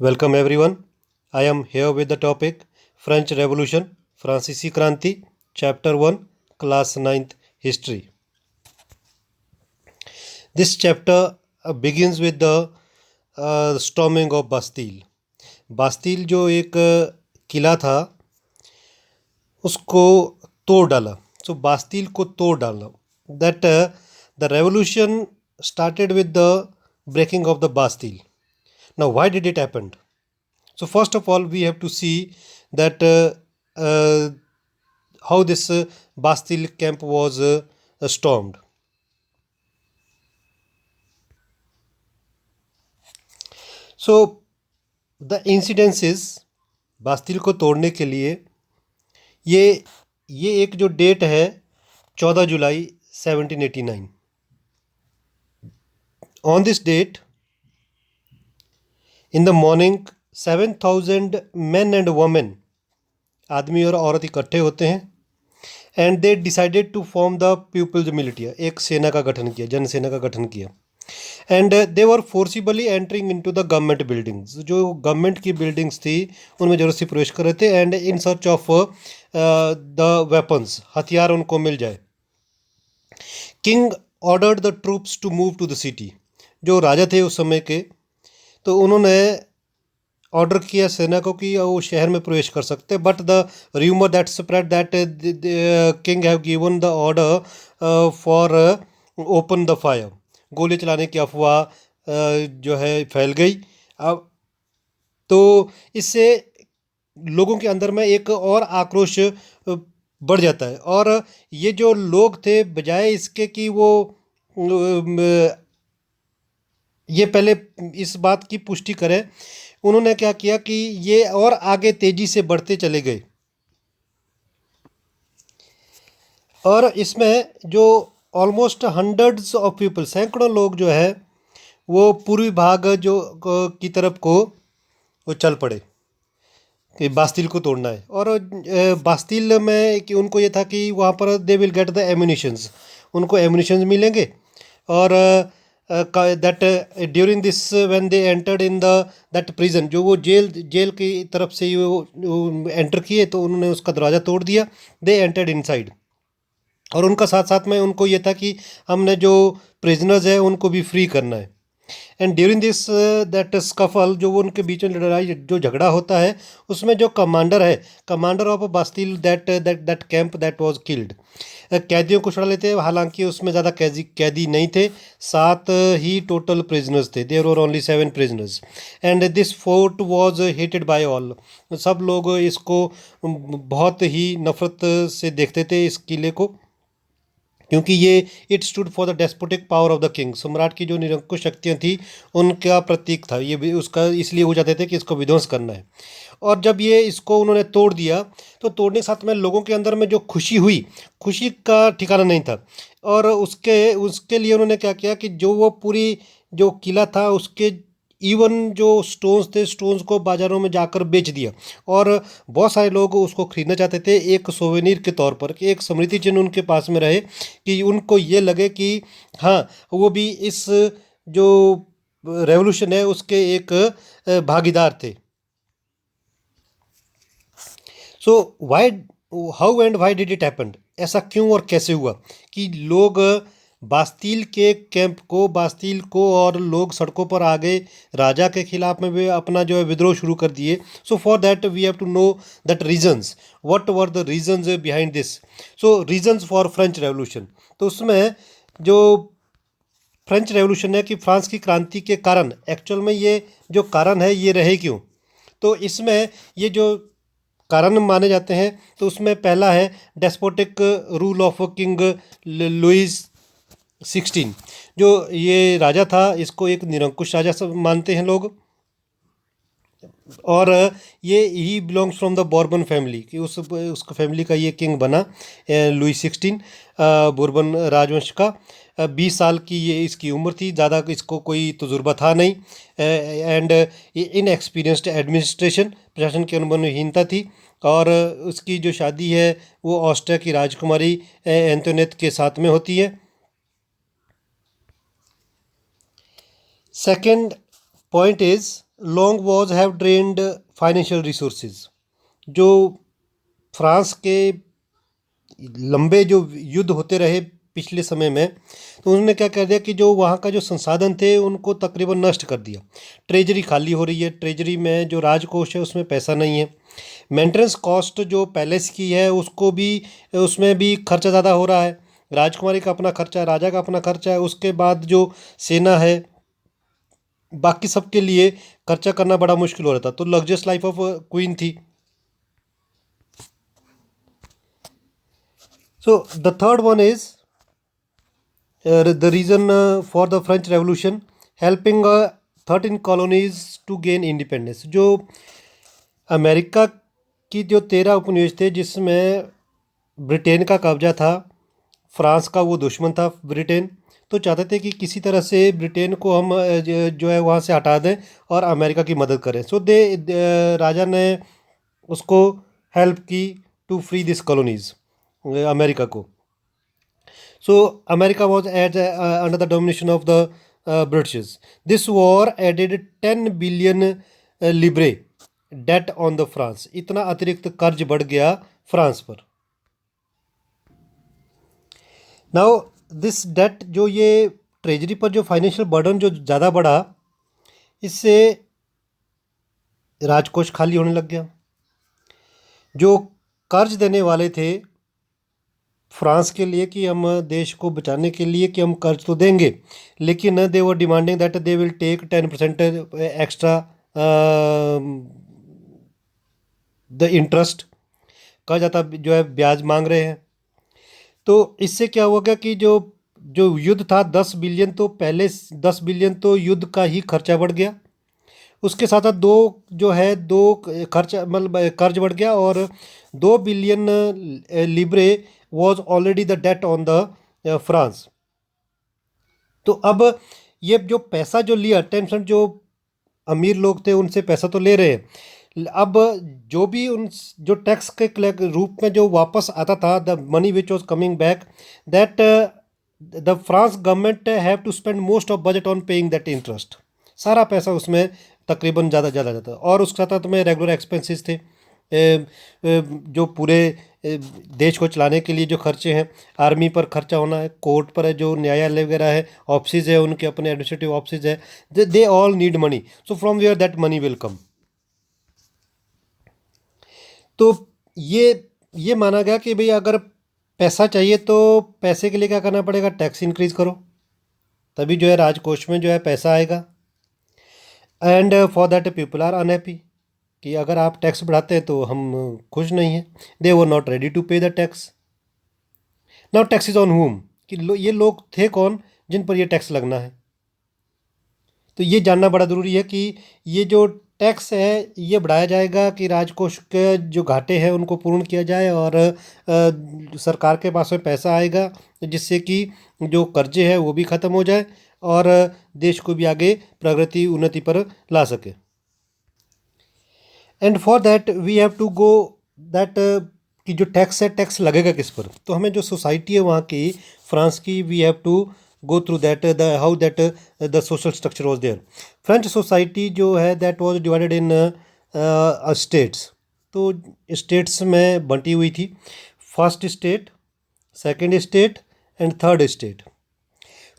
Welcome everyone. I am here with the topic French Revolution, Francisi Kranti, Chapter 1, Class 9th History. This chapter begins with the storming of Bastille. Bastille जो एक किला था उसको तोड़ डाला. सो Bastille को तोड़ डाला. That the revolution started with the breaking of the Bastille. Now, why did it happen? So first of all, we have to see that how this Bastille camp was stormed. So the incidences Bastille को तोड़ने के लिए ये एक जो date है 14 जुलाई 1789. On this date, in the morning, 7,000 men and women, आदमी और औरत इकट्ठे होते हैं. And they decided to form the people's militia, एक सेना का गठन किया, जनसेना का गठन किया. And they were forcibly entering into the government buildings. जो गवर्नमेंट की बिल्डिंग्स थी उनमें जरूर से प्रवेश कर रहे थे. And in search of the weapons, हथियार उनको मिल जाए. King ordered the troops to move to the city. जो राजा थे उस समय के, तो उन्होंने ऑर्डर किया सेना को कि वो शहर में प्रवेश कर सकते. But the rumour that spread that king have given the order for open the fire. गोली चलाने की अफवाह जो है फैल गई. अब तो इससे लोगों के अंदर में एक और आक्रोश बढ़ जाता है. और ये जो लोग थे, बजाय इसके कि वो ये पहले इस बात की पुष्टि करें, उन्होंने क्या किया कि ये और आगे तेजी से बढ़ते चले गए. और इसमें जो ऑलमोस्ट हंड्रेड्स ऑफ पीपल, सैकड़ों लोग जो है वो पूर्वी भाग जो की तरफ को वो चल पड़े कि बास्तिल को तोड़ना है. और बास्तिल में कि उनको ये था कि वहाँ पर they will get the ammunitions, उनको एम्यूनिशंस मिलेंगे. और that during this when they entered in the that prison, जो वो जेल की तरफ से वो एंटर किए तो उन्होंने उसका दरवाज़ा तोड़ दिया. They entered inside. और उनका साथ साथ में उनको ये था कि हमने जो प्रिजनर्स है उनको भी फ्री करना है. And during this that scuffle, जो वो उनके बीच में लड़ाई जो झगड़ा होता है, उसमें जो कमांडर है, commander of Bastille, that camp that was killed. कैदियों को छुड़ा लेते हैं. हालांकि उसमें ज़्यादा कैदी नहीं थे, 7 ही टोटल प्रिजनर्स थे. There were only 7 prisoners. And this fort was hated by all. सब लोग इसको बहुत ही नफरत से देखते थे, इस किले को, क्योंकि ये it stood for the despotic power of the king. सम्राट की जो निरंकुश शक्तियाँ थी उनका प्रतीक था ये भी. उसका इसलिए वो चाहते थे कि इसको विध्वंस करना है. और जब ये इसको उन्होंने तोड़ दिया तो तोड़ने के साथ में लोगों के अंदर में जो खुशी हुई, खुशी का ठिकाना नहीं था. और उसके लिए उन्होंने क्या किया कि जो वो पूरी जो किला था उसके इवन जो स्टोन्स थे, स्टोन्स को बाज़ारों में जाकर बेच दिया. और बहुत सारे लोग उसको ख़रीदना चाहते थे एक सोवेनिर के तौर पर, कि एक स्मृति चिन्ह उनके पास में रहे, कि उनको ये लगे कि हाँ, वो भी इस जो रेवोल्यूशन है उसके एक भागीदार थे. So why, how and why did it happen, ऐसा क्यों और कैसे हुआ कि लोग बास्तिल के कैंप को, बास्तिल को, और लोग सड़कों पर आ गए, राजा के खिलाफ में भी अपना जो है विद्रोह शुरू कर दिए. So for that we have to know that reasons, what were the reasons behind this. So reasons for French revolution, तो उसमें जो फ्रेंच रेवोल्यूशन है कि फ्रांस की क्रांति के कारण, एक्चुअल में ये जो कारण है ये रहे क्यों. तो इसमें ये जो कारण माने जाते हैं, तो उसमें पहला है despotic rule of king Louis 16. जो ये राजा था इसको एक निरंकुश राजा सब मानते हैं लोग. और ये he belongs from the Bourbon family, कि उसका फैमिली का ये किंग बना लुई 16, बोर्बन राजवंश का. 20 साल की ये इसकी उम्र थी, ज़्यादा इसको कोई तजुर्बा था नहीं. एंड इन एक्सपीरियंस्ड एडमिनिस्ट्रेशन, प्रशासन की अनुभवहीनता थी. और उसकी जो शादी है वो ऑस्ट्रिया की राजकुमारी एंटोनेट के साथ में होती है. Second point is long Wars have drained financial resources. जो फ्रांस के लंबे जो युद्ध होते रहे पिछले समय में, तो उन्होंने क्या कर दिया कि जो वहाँ का जो संसाधन थे उनको तकरीबन नष्ट कर दिया। ट्रेजरी खाली हो रही है, ट्रेजरी में जो राजकोष है उसमें पैसा नहीं है। मेंटेनेंस कॉस्ट जो पैलेस की है उसको भी, उसमें भी खर्चा ज़्यादा हो रहा है। राजकुमारी का अपना खर्चा है, राजा का अपना खर्चा है, उसके बाद जो सेना है, बाकी सबके लिए खर्चा करना बड़ा मुश्किल हो रहा था। तो लग्जरियस लाइफ ऑफ क्वीन थी। So the third one is the reason for the French Revolution, helping 13 colonies to gain independence। जो अमेरिका की जो 13 उपनिवेश थे जिसमें ब्रिटेन का कब्जा था, फ्रांस का वो दुश्मन था ब्रिटेन, तो चाहते थे कि किसी तरह से ब्रिटेन को हम जो है वहाँ से हटा दें और अमेरिका की मदद करें। सो राजा ने उसको हेल्प की to free this colonies, America को। So America was under the domination of the British. This war added 10 billion livre debt on the France। इतना अतिरिक्त कर्ज बढ़ गया फ्रांस पर। नाउ दिस डेट, जो ये ट्रेजरी पर जो फाइनेंशियल बर्डन जो ज़्यादा बढ़ा, इससे राजकोष खाली होने लग गया। जो कर्ज देने वाले थे फ्रांस के लिए कि हम देश को बचाने के लिए कि हम कर्ज तो देंगे, लेकिन they were demanding that they will take 10% extra the interest, कहा जाता जो है ब्याज मांग रहे हैं। तो इससे क्या हुआ कि जो जो युद्ध था 10 बिलियन, तो पहले 10 बिलियन तो युद्ध का ही खर्चा बढ़ गया। उसके साथ साथ दो जो है दो खर्चा मतलब कर्ज बढ़ गया, और 2 बिलियन लिब्रे was already the debt on the France. तो अब ये जो पैसा जो लिया 10%, जो अमीर लोग थे उनसे पैसा तो ले रहे हैं, अब जो भी उन जो टैक्स के रूप में जो वापस आता था, the money which was coming back, that the France government have to spend most of budget on paying that interest. सारा पैसा उसमें तकरीबन ज़्यादा जाता, और उसके साथ में रेगुलर एक्सपेंसेस थे, जो पूरे देश को चलाने के लिए जो खर्चे हैं, आर्मी पर खर्चा होना है, कोर्ट पर है, जो न्यायालय वगैरह है, ऑफिस है, उनके अपने एडमिनिस्ट्रेटिव ऑफिस है, they all need money. So from where that money will come. तो ये माना गया कि भाई अगर पैसा चाहिए तो पैसे के लिए क्या करना पड़ेगा, टैक्स इंक्रीज करो, तभी जो है राजकोष में जो है पैसा आएगा। And for that people are unhappy, कि अगर आप टैक्स बढ़ाते हैं तो हम खुश नहीं हैं। They were not ready to पे the tax. Now tax is on हुम, कि ये लोग थे कौन जिन पर ये टैक्स लगना है। तो ये जानना बड़ा ज़रूरी है कि ये जो टैक्स है ये बढ़ाया जाएगा कि राजकोष के जो घाटे हैं उनको पूर्ण किया जाए, और सरकार के पास में पैसा आएगा जिससे कि जो कर्जे हैं वो भी ख़त्म हो जाए और देश को भी आगे प्रगति उन्नति पर ला सके। And for that we have to go that, कि जो टैक्स है टैक्स लगेगा किस पर। तो हमें जो सोसाइटी है वहाँ की फ्रांस की, we have to go through that the how that the social structure was there. French society जो है that was divided in states. तो स्टेट्स में बंटी हुई थी, first state, second state and third state.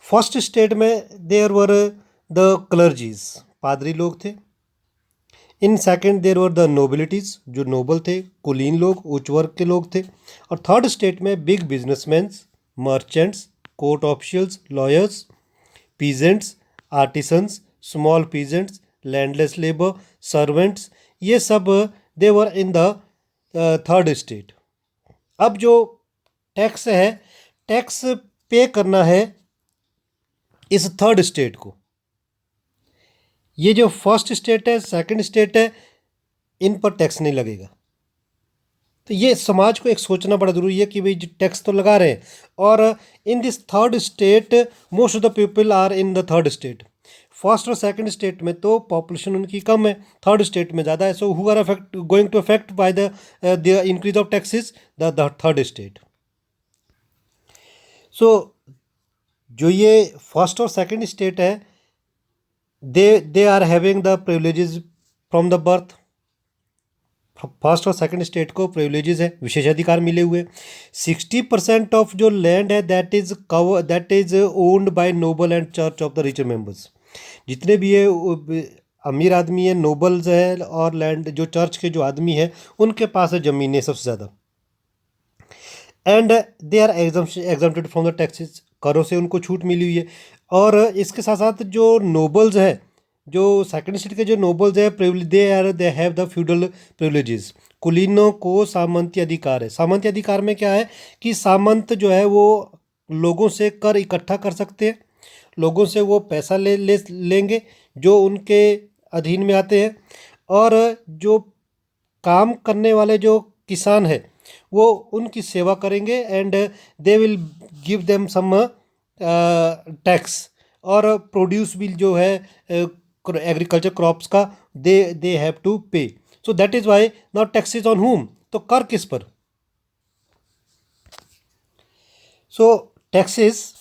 First state में there were the clergies, पादरी लोग थे। In second there were the नोबिलिटीज़, जो नोबल थे, कुलीन लोग, उच्च वर्ग के लोग थे। और थर्ड स्टेट में big businessman's, merchants, court officials, lawyers, peasants, artisans, small peasants, landless labour, servants, ये सब दे were in the third state. अब जो टैक्स है, टैक्स पे करना है इस थर्ड स्टेट को। ये जो फर्स्ट स्टेट है, सेकंड स्टेट है, इन पर टैक्स नहीं लगेगा। तो ये समाज को एक सोचना बड़ा ज़रूरी है कि भाई जो टैक्स तो लगा रहे हैं, और in this third state most of the people are in the third state. First और सेकंड स्टेट में तो पॉपुलेशन उनकी कम है, थर्ड स्टेट में ज़्यादा है। So who are affect going to affect by the increase of taxes, the third state. So जो ये फर्स्ट और सेकंड स्टेट है, they are having the privileges from the birth. First और सेकंड स्टेट को privileges है, विशेषाधिकार मिले हुए। 60% ऑफ जो लैंड है that is owned by noble and church of the rich members. जितने भी ये अमीर आदमी है, नोबल्स है, और लैंड जो चर्च के जो आदमी है उनके पास है ज़मीनें सबसे ज़्यादा। And they are exempted from the taxes, करों से उनको छूट मिली हुई है। और इसके साथ साथ जो नोबल्स हैं, जो सेकंड स्टेट के जो नोबल्स है, they have the feudal privileges. कुलीनों को सामंती अधिकार है। सामंती अधिकार में क्या है कि सामंत जो है वो लोगों से कर इकट्ठा कर सकते हैं, लोगों से वो पैसा लेंगे जो उनके अधीन में आते हैं, और जो काम करने वाले जो किसान है वो उनकी सेवा करेंगे, and they will give them some tax, और प्रोड्यूस बिल जो है एग्रीकल्चर क्रॉप्स का they have to pay. So that is why now taxes on whom, तो कर किस पर? सो टैक्सेस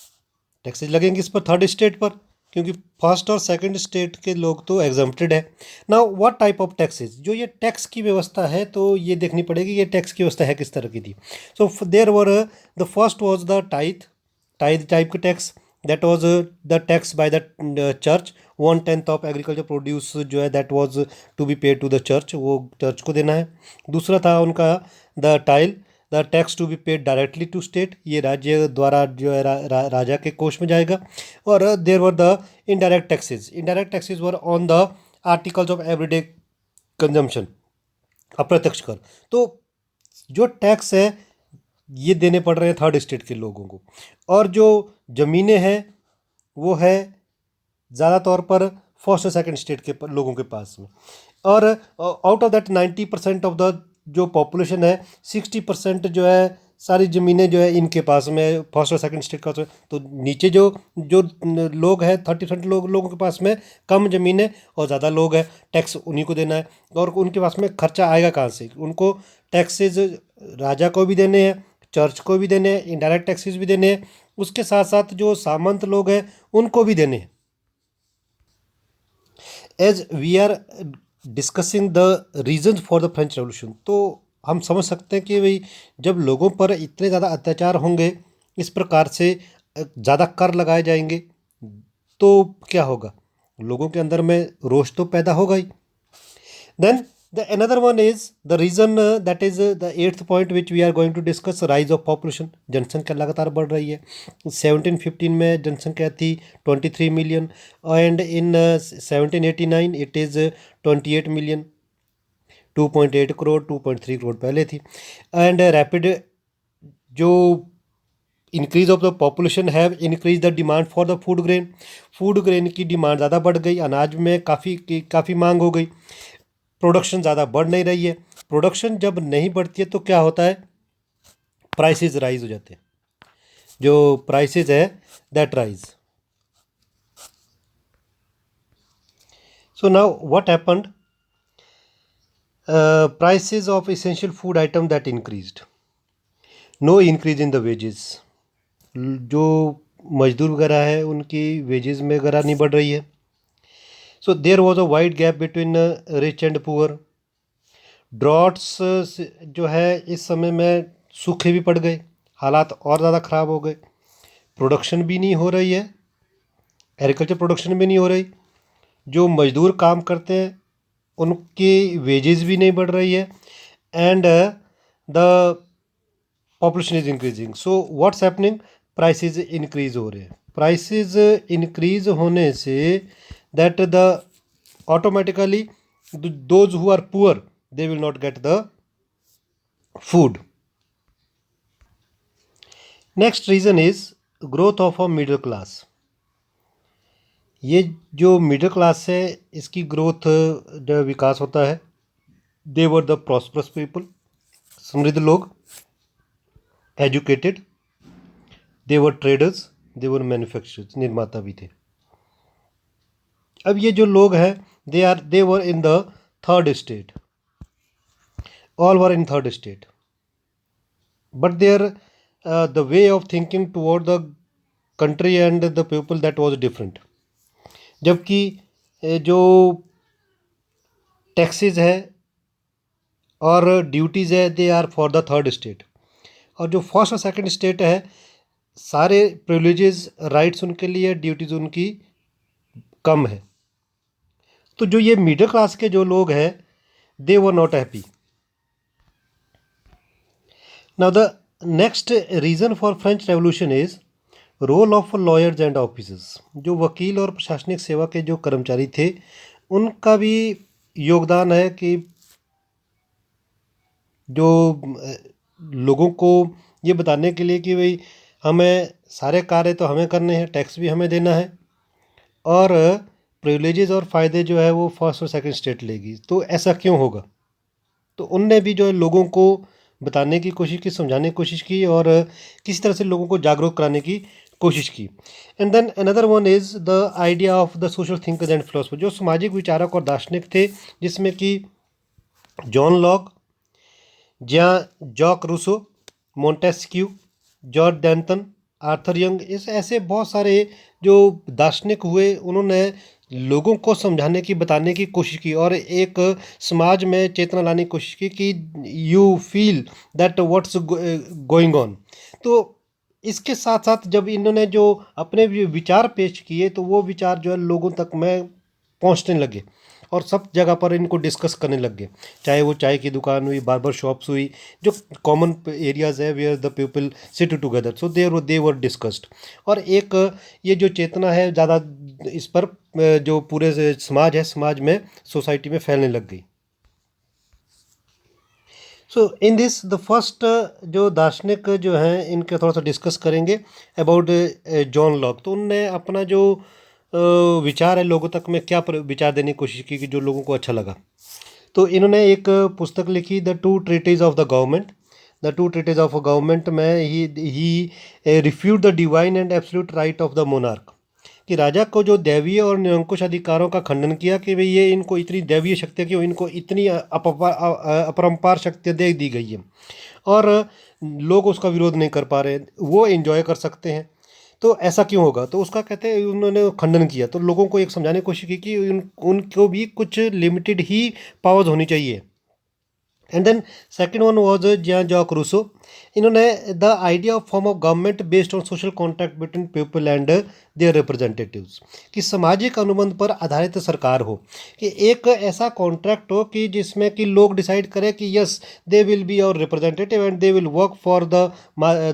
टैक्सेस लगेंगे इस पर थर्ड स्टेट पर, क्योंकि फर्स्ट और सेकंड स्टेट के लोग तो एग्जम्प्टेड है। Now what type of taxes, जो ये टैक्स की व्यवस्था है तो ये देखनी पड़ेगी ये टैक्स की व्यवस्था है किस तरह की थी। So there were the first was the tithe type का tax, that was the tax by the church. 1/10 of agriculture produce जो है that was to be paid to the church, वो चर्च को देना है। दूसरा था उनका the tax to be paid directly to state, ये राज्य द्वारा जो है राजा के कोष में जाएगा। और there were the indirect taxes were on the articles of everyday consumption, अप्रत्यक्ष कर। तो जो टैक्स है ये देने पड़ रहे हैं थर्ड स्टेट के लोगों को। और जो ज़मीनें हैं वो है ज़्यादा तौर पर फर्स्ट और सेकंड स्टेट के लोगों के पास में। और out of that 90% of the जो पॉपुलेशन है, 60% जो है सारी ज़मीनें जो है इनके पास में, फर्स्ट और सेकंड स्टेट का। तो नीचे जो जो लोग हैं 30% लोगों के पास में कम ज़मीनें और ज़्यादा लोग हैं, टैक्स उन्हीं को देना है। और उनके पास में खर्चा आएगा कहाँ से? उनको टैक्सेस राजा को भी देने हैं, चर्च को भी देने हैं, इनडायरेक्ट टैक्सेस भी देने हैं, उसके साथ साथ जो सामंत लोग हैं उनको भी देने हैं। As we are discussing the reason for the French revolution, तो हम समझ सकते हैं कि भाई जब लोगों पर इतने ज़्यादा अत्याचार होंगे, इस प्रकार से ज़्यादा कर लगाए जाएंगे, तो क्या होगा? लोगों के अंदर में रोष तो पैदा होगा ही। Then the another one is the reason, that is the 8th point which we are going to discuss, rise of population. जनसंख्या लगातार बढ़ रही है। 1715 में जनसंख्या थी 23 million, and in 1789 it is 28 million. 2.8 crore 2.3 crore पहले थी। एंड रैपिड जो increase of the population have increase the demand for the food grain की डिमांड ज़्यादा बढ़ गई, अनाज में काफ़ी मांग हो गई। प्रोडक्शन ज़्यादा बढ़ नहीं रही है। प्रोडक्शन जब नहीं बढ़ती है तो क्या होता है? प्राइसेस राइज हो जाते हैं। जो प्राइसेस है that rise. So now what happened? Prices of essential food item that increased, no increase in the wages. जो मजदूर वगैरह है उनकी वेजेस में वगैरह नहीं बढ़ रही है। So there was a wide gap between rich and poor. Droughts जो है इस समय में सूखे भी पड़ गए, हालात और ज़्यादा ख़राब हो गए। प्रोडक्शन भी नहीं हो रही है, एग्रीकल्चर प्रोडक्शन भी नहीं हो रही। जो मजदूर काम करते हैं उनकी वेजेस भी नहीं बढ़ रही है, and the population is increasing. So what's happening? Prices increase हो रहे हैं। प्राइसेस इंक्रीज होने से that the automatically those who are poor they will not get the food. Next reason is growth of a middle class. ये जो middle class है इसकी growth, जो विकास होता है, they were the prosperous people, समृद्ध लोग, educated, they were traders, they were manufacturers, निर्माता भी थे। अब ये जो लोग हैं they were in the third state, all were in third state, but their the way of thinking toward the country and the people that was different. जबकि जो टैक्सेस है और ड्यूटीज़ है, they are for the third state. और जो first और second state है, सारे प्रिविलेजेस राइट्स उनके लिए, ड्यूटीज़ उनकी कम है। तो जो ये मिडिल क्लास के जो लोग हैं, they were not happy. Now the next reason for French revolution is role of lawyers and officers. जो वकील और प्रशासनिक सेवा के जो कर्मचारी थे, उनका भी योगदान है कि जो लोगों को ये बताने के लिए कि भाई हमें सारे कार्य तो हमें करने हैं, टैक्स भी हमें देना है, और प्रिविलेजेस और फ़ायदे जो है वो फर्स्ट और सेकंड स्टेट लेगी। तो ऐसा क्यों होगा? तो उनने भी जो है लोगों को बताने की कोशिश की, समझाने की कोशिश की, और किसी तरह से लोगों को जागरूक कराने की कोशिश की। And then another one is the idea of the social thinkers and philosopher. जो सामाजिक विचारक और दार्शनिक थे, जिसमें कि John Locke, Jacques Rousseau, Montesquieu, George Danton, Arthur Young, इस ऐसे बहुत सारे जो दार्शनिक हुए, उन्होंने लोगों को समझाने की, बताने की कोशिश की, और एक समाज में चेतना लाने की कोशिश की कि you feel that what's going on. तो इसके साथ साथ जब इन्होंने जो अपने विचार पेश किए, तो वो विचार जो है लोगों तक में पहुंचने लगे, और सब जगह पर इनको डिस्कस करने लग गए। चाहे वो चाय की दुकान हुई, बार्बर शॉप्स हुई, जो कॉमन एरियाज़ है where the people sit together, so they were discussed. और एक ये जो चेतना है ज़्यादा इस पर जो पूरे समाज है, समाज में, सोसाइटी में फैलने लग गई। सो इन दिस द फर्स्ट जो दार्शनिक जो हैं, इनके थोड़ा सा डिस्कस करेंगे अबाउट जॉन लॉक। तो उनने अपना जो विचार है लोगों तक में क्या विचार देने की कोशिश की कि जो लोगों को अच्छा लगा। तो इन्होंने एक पुस्तक लिखी, the two treatise of the government. The two treatise of government में ही refute the divine and absolute right of the monarch, कि राजा को जो दैवीय और निरंकुश अधिकारों का खंडन किया कि भाई ये इनको इतनी दैवीय शक्ति क्यों, इनको इतनी अपरंपार शक्ति दे दी गई है, और लोग उसका विरोध नहीं कर पा रहे, वो एंजॉय कर सकते हैं, तो ऐसा क्यों होगा? तो उसका कहते हैं उन्होंने खंडन किया, तो लोगों को एक समझाने की कोशिश की कि उनको भी कुछ लिमिटेड ही पावर्स होनी चाहिए। And then second one was John Jacques Rousseau. इन्होंने the idea of form of government based on social contract between people and their representatives, कि सामाजिक अनुबंध पर आधारित सरकार हो, कि एक ऐसा कॉन्ट्रैक्ट हो कि जिसमें कि लोग डिसाइड करें कि yes they will be our representative and they will work for the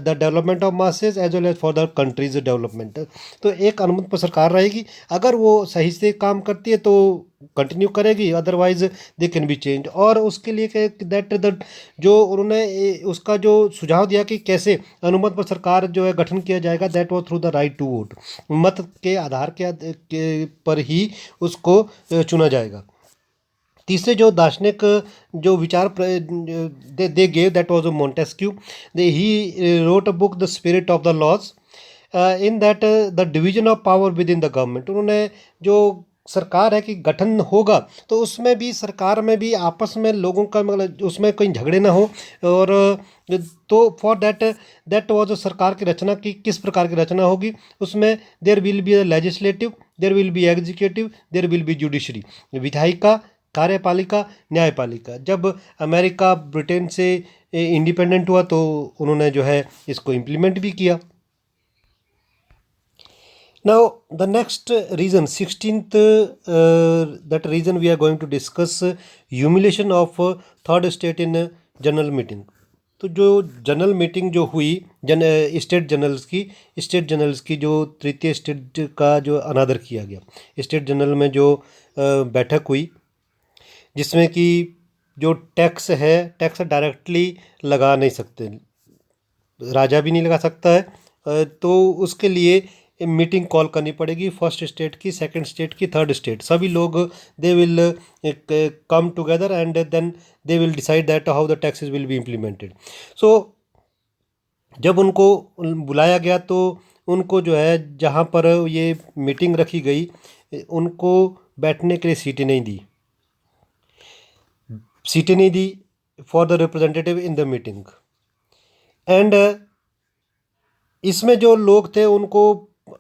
development of masses as well as for the countries development. तो एक अनुबंध पर सरकार रहेगी, अगर वो सही से काम करती है तो कंटिन्यू करेगी, otherwise they can be change. और उसके लिए दैट द जो उन्होंने उसका जो सुझाव दिया कि कैसे अनुमत पर सरकार जो है गठन किया जाएगा, that was through the right to vote. मत के आधार पर ही उसको चुना जाएगा। तीसरे जो दार्शनिक जो विचार they gave, that was Montesquieu. They he wrote a book the spirit of the laws in that the division of power within the government. उन्होंने जो सरकार है कि गठन होगा, तो उसमें भी, सरकार में भी आपस में लोगों का मतलब उसमें कोई झगड़े ना हो, और तो फॉर दैट दैट वाज सरकार की रचना की किस प्रकार की रचना होगी, उसमें there will be legislative, there will be executive, there will be judiciary, विधायिका, कार्यपालिका, न्यायपालिका। जब अमेरिका ब्रिटेन से इंडिपेंडेंट हुआ, तो उन्होंने जो है इसको इम्प्लीमेंट भी किया। Now, the next reason, 16th, that reason we are going to discuss humiliation of third state in general meeting. तो जो जनरल मीटिंग जो हुई स्टेट जनरल्स की जो तृतीय स्टेट का जो अनादर किया गया, स्टेट जनरल में जो बैठक हुई, जिसमें कि जो टैक्स है, टैक्स डायरेक्टली लगा नहीं सकते, राजा भी नहीं लगा सकता है, तो उसके लिए मीटिंग कॉल करनी पड़ेगी, फर्स्ट स्टेट की, सेकंड स्टेट की, थर्ड स्टेट, सभी लोग they will come together and then they will decide that how the taxes will be implemented. So जब उनको बुलाया गया, तो उनको जो है जहाँ पर ये मीटिंग रखी गई, उनको बैठने के लिए सीटें नहीं दी for the representative in the meeting. And इसमें जो लोग थे उनको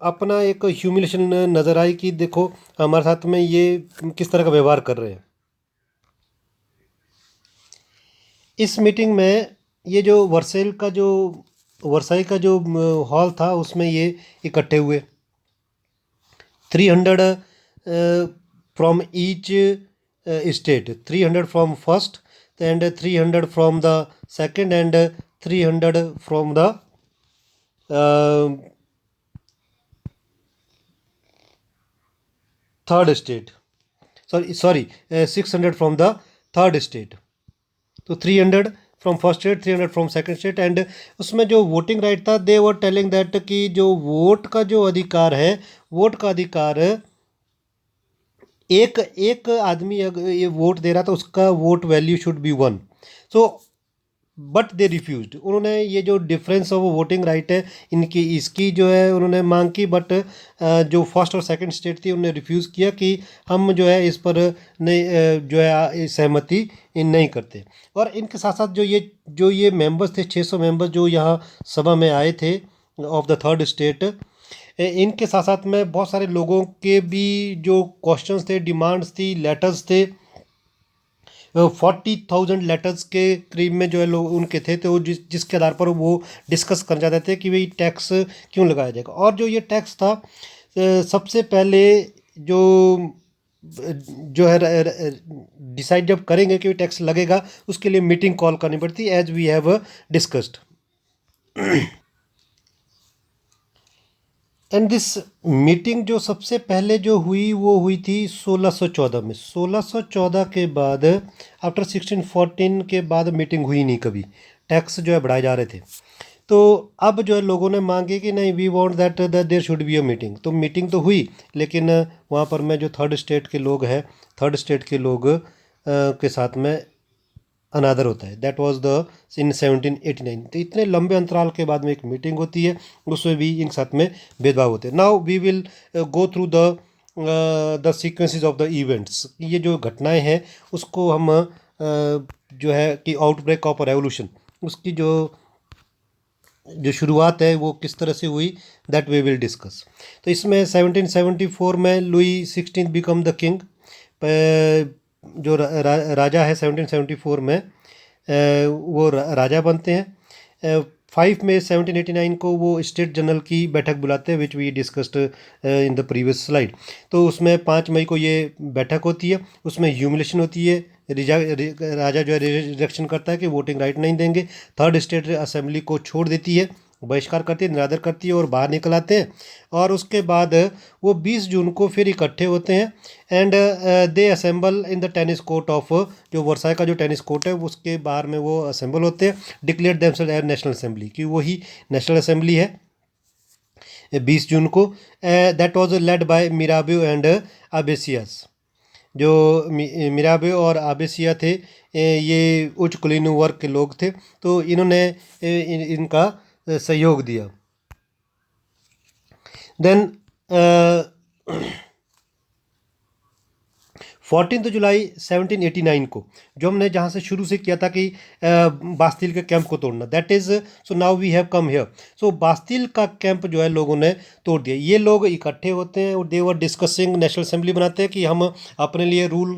अपना एक ह्यूमिलेशन नज़र आई कि देखो हमारे साथ में ये किस तरह का व्यवहार कर रहे हैं। इस मीटिंग में ये जो वर्साई का जो हॉल था उसमें ये इकट्ठे हुए 300 from each state, 300 from first and 300 from the second and 300 from the third state, sorry 600 from the third state. तो 300 from first state, 300 from second state. And उसमें जो वोटिंग राइट था, दे वर टेलिंग दैट कि जो vote का जो अधिकार है, वोट का अधिकार एक एक आदमी अगर ये वोट दे रहा था उसका vote value should be 1। So but they refused, उन्होंने ये जो डिफरेंस ऑफ वोटिंग राइट है इनकी, इसकी जो है उन्होंने मांग की, बट जो फर्स्ट और सेकंड स्टेट थी उन्होंने रिफ्यूज़ किया कि हम जो है इस पर नहीं जो है सहमति नहीं करते। और इनके साथ साथ जो ये मेंबर्स थे, 600 मेंबर्स जो यहाँ सभा में आए थे ऑफ द थर्ड स्टेट, इनके साथ साथ में बहुत सारे लोगों के भी जो क्वेश्चंस थे, डिमांड्स थी, लेटर्स थे, 40,000 लेटर्स के करीब में जो है लोग उनके थे। तो जिसके आधार पर वो डिस्कस कर जाते थे कि भाई टैक्स क्यों लगाया जाएगा। और जो ये टैक्स था, सबसे पहले जो जो है डिसाइड जब करेंगे कि टैक्स लगेगा, उसके लिए मीटिंग कॉल करनी पड़ती, as we have discussed. And this meeting जो सबसे पहले जो हुई वो हुई थी 1614 में। 1614 के बाद आफ्टर 1614 के बाद मीटिंग हुई नहीं कभी, टैक्स जो है बढ़ाए जा रहे थे। तो अब जो है लोगों ने मांगे कि नहीं, we want that there should be a meeting. तो मीटिंग तो हुई, लेकिन वहाँ पर मैं जो थर्ड स्टेट के लोग हैं, थर्ड स्टेट के लोग के साथ में अनादर होता है। That was the in 1789। तो इतने लंबे अंतराल के बाद में एक मीटिंग होती है, उसमें भी इन साथ में भेदभाव होते हैं। Now we will go through the sequences of the events. ये जो घटनाएं हैं उसको हम जो है कि आउटब्रेक ऑफ रेवोल्यूशन, उसकी जो शुरुआत है वो किस तरह से हुई, दैट वी विल डिस्कस। तो इसमें 1774 में लुई 16 बिकम द किंग, जो राजा है 1774 में वो राजा बनते हैं। 5 मई 1789 को वो स्टेट जनरल की बैठक बुलाते हैं, which we discussed in the previous slide. तो उसमें 5 मई को ये बैठक होती है, उसमें ह्यूमिलेशन होती है। राजा जो है रिजेक्शन करता है कि वोटिंग राइट नहीं देंगे। थर्ड स्टेट असेंबली को छोड़ देती है, बहिष्कार करती है, निरादर करती है और बाहर निकल आते हैं। और उसके बाद वो 20 जून को फिर इकट्ठे होते हैं and they assemble in the tennis court of, जो वर्साई का जो टेनिस कोर्ट है उसके बाहर में वो असेंबल होते हैं। Declare themselves as national assembly, कि वही नेशनल असेंबली है 20 जून को। That was led by Mirabeau and Abbe Sieyes. जो मिराबियो और आबेसिया थे, ये उच्च कुलीन वर्ग के लोग थे, तो इन्होंने इनका सहयोग दिया। देन 14 जुलाई 1789 को, जो हमने जहाँ से शुरू से किया था कि बास्तिल के कैंप को तोड़ना, that is, so now we have come here. So Bastille का कैंप जो है लोगों ने तोड़ दिया। ये लोग इकट्ठे होते हैं और दे वर डिस्कसिंग, नेशनल असेंबली बनाते हैं कि हम अपने लिए रूल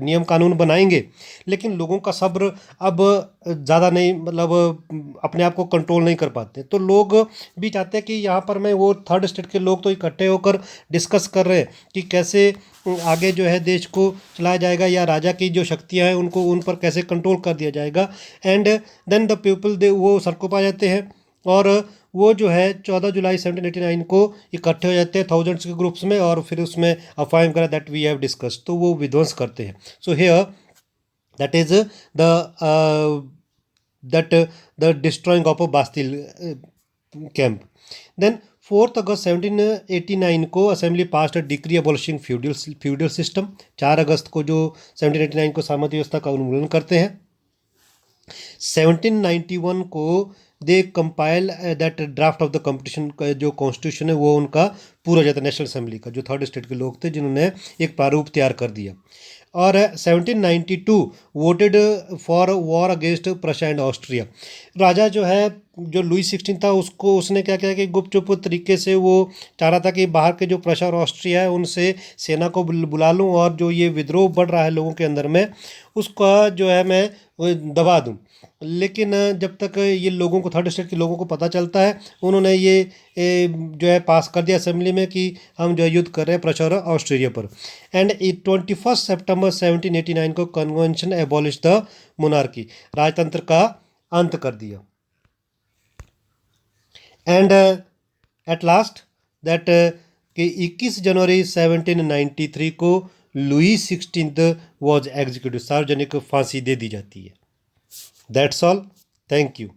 नियम कानून बनाएंगे। लेकिन लोगों का सब्र अब ज़्यादा नहीं, मतलब अपने आप को कंट्रोल नहीं कर पाते। तो लोग भी चाहते हैं कि यहाँ पर मैं, वो थर्ड स्टेट के लोग तो इकट्ठे होकर डिस्कस कर रहे हैं कि कैसे आगे जो है देश को चलाया जाएगा, या राजा की जो शक्तियाँ हैं उनको, उन पर कैसे कंट्रोल कर दिया जाएगा। एंड देन द पीपल, दे वो सड़कों पर आ जाते हैं और वो जो है 14 जुलाई 1789 को इकट्ठे हो जाते हैं थाउजेंड्स के ग्रुप्स में, और फिर उसमें अफवाह वगैरह दैट वी हैव डिस्कस, तो वो विध्वंस करते हैं। So here that is the destroying of Bastille camp. Then 4 अगस्त 1789 को assembly passed decree abolishing feudal system. 4 अगस्त को जो 1789 को सामंती व्यवस्था का उन्मूलन करते हैं। 1791 को they compile that draft of the competition का जो कॉन्स्टिट्यूशन है वो उनका पूरा जाता नेशनल असेंबली का, जो थर्ड स्टेट के लोग थे जिन्होंने एक प्रारूप तैयार कर दिया। और 1792 voted for war against Prussia and Austria. राजा जो है, जो लुई 16 था, उसने क्या किया कि गुपचुप तरीके से वो चाह रहा था कि बाहर के जो प्रशा और ऑस्ट्रिया है उनसे सेना को बुला लूँ और जो ये विद्रोह बढ़ रहा है लोगों के अंदर में उसका जो है मैं वो दबा दूँ। लेकिन जब तक ये लोगों को, थर्ड स्टेट के लोगों को पता चलता है, उन्होंने ये जो है पास कर दिया असेंबली में कि हम जो है युद्ध कर रहे हैं प्रशा और ऑस्ट्रेलिया पर। एंड 21 सितंबर 1789 को कन्वेंशन एबॉलिश द मोनार्की, राजतंत्र का अंत कर दिया। एंड एट लास्ट दैट कि 21 जनवरी 1793 को लुई 16 वॉज एग्जीक्यूटिव, सार्वजनिक फांसी दे दी जाती है। That's all, thank you.